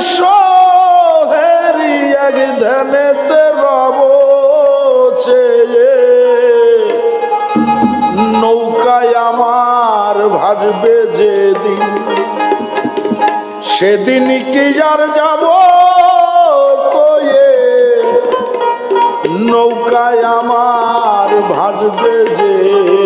দৃশ্য হেরি এক ধ্যানেতে রব চেয়ে নৌকায় আমার ভাসবে যেদিন সেদিন কি আর যাব কয়ে নৌকায় আমার ভাসবে যেদিন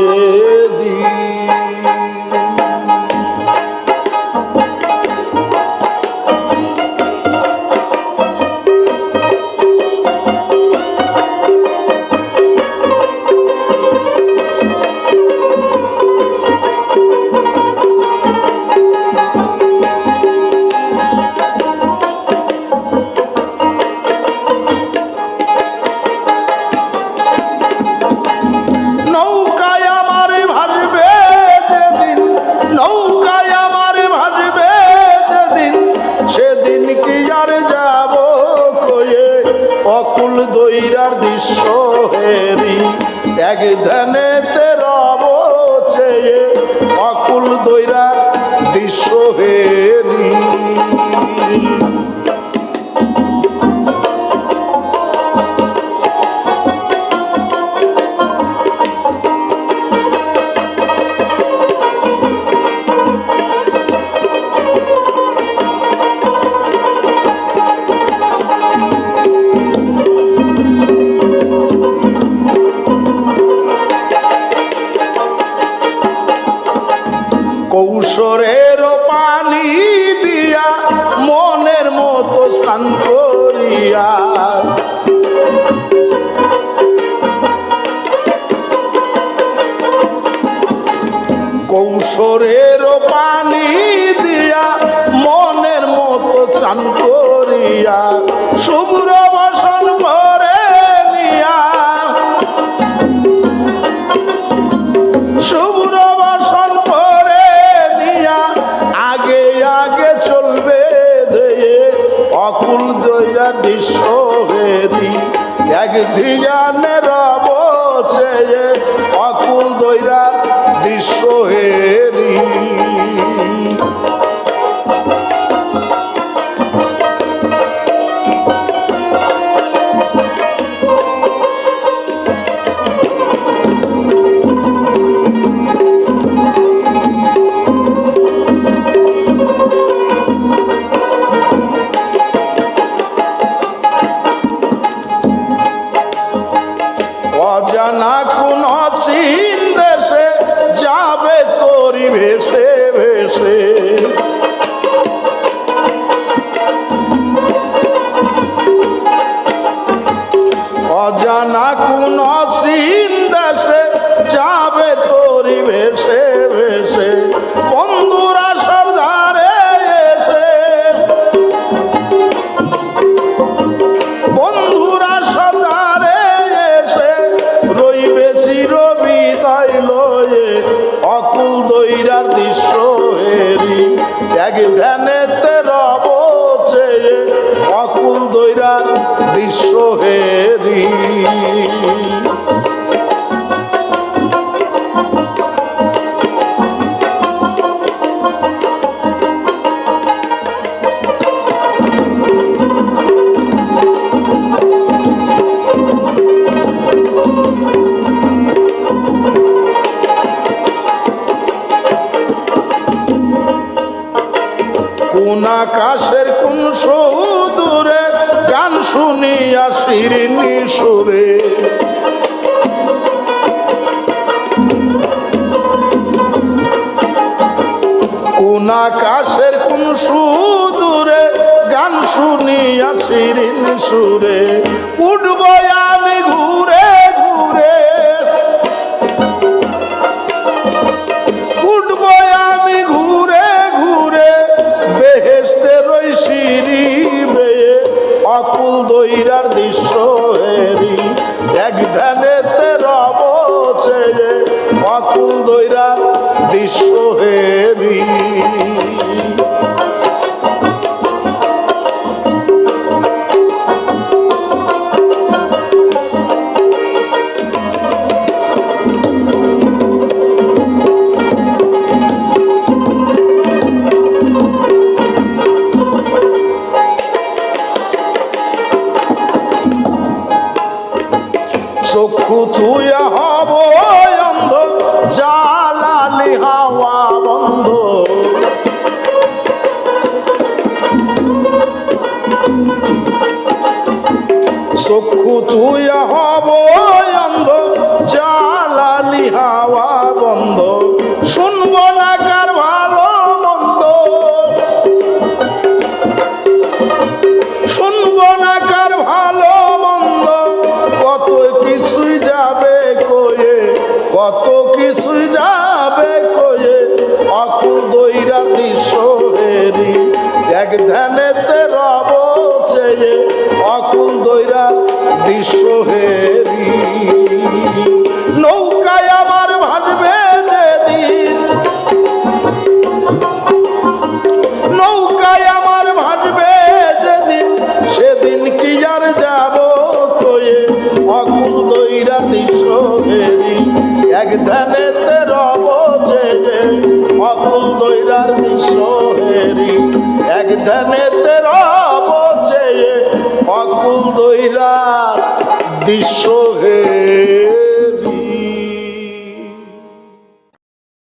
অকুল দৈরার দৃশ্য হেরি এক ধ্যানেতে রব চেয়ে অকুল দৈরার দৃশ্য হেরি কৌশলের পানি দিয়া মনের মতো স্নান করিয়া কৌশলের পানি দিয়া মনের মতো স্নান করিয়া শুভ্র বসন ভরে নিয়া শুভ্র বসন আগে আগে চলবে ধেয়ে অকুল দৈরার দৃশ্য হেরি এক ধিয়ানে রব চেয়ে অকুল দৈরার দৃশ্য হেরি অজানা কোন চীন দেশে যাবে তোরি ভেসে ভেসে অজানা কোন চীন দেশে যাবে তোরি ভেসে ভেসে বন্ধুরা সব ধারে এসে বন্ধুরা সব ধারে এসে রইবে চির বিদায় লয়ে অকুল দৈরার দৃশ্য হেরি এক ধ্যানেতে রব চেয়ে অকুল দৈরার দৃশ্য হেরি কোন আকাশের কোন সুদূরে গান শুনিয়া শিরিনি সুরে কোন আকাশের কোন সুদূরে গান শুনিয়া শিরিনি সুরে উঠব আমি ঘুরে ঘুরে উঠব আমি ঘুরে ঘুরে বেহেশতে রই সিঁড়ি বেয়ে অকুল দৈরার দৃশ্য হেরি এক ধ্যানেতে রব চেয়ে অকুল দৈরার দৃশ্য হেরি থুয়া হব অন্ধ জালালি হাওয়া বন্ধ চক্ষু থুয়া হব অন্ধ জালালি হাওয়া বন্ধ শুনব না কার ভালো মন্দ শুনব না কার ভালো মন্দ কত কিছুই যাবে কয়ে কত কিছুই যাবে কয়ে অকুল দৈরার দৃশ্য হেরি এক ধ্যানেতে রব চেয়ে অকুল দৈরার দৃশ্য হেরি নৌকায় আমার ভাসবে যেদিন নৌকায় আমার ভাসবে যেদিন সেদিন কি আর যাব কয়ে অকুল দৈরা দৃশ্য হেরি এক ধ্যানেতে রব চেয়ে অকুল দৈরার দৃশ্য হেরি এক ধ্যানেতে রব চেয়ে অকুল দৈরার দৃশ্য হেরি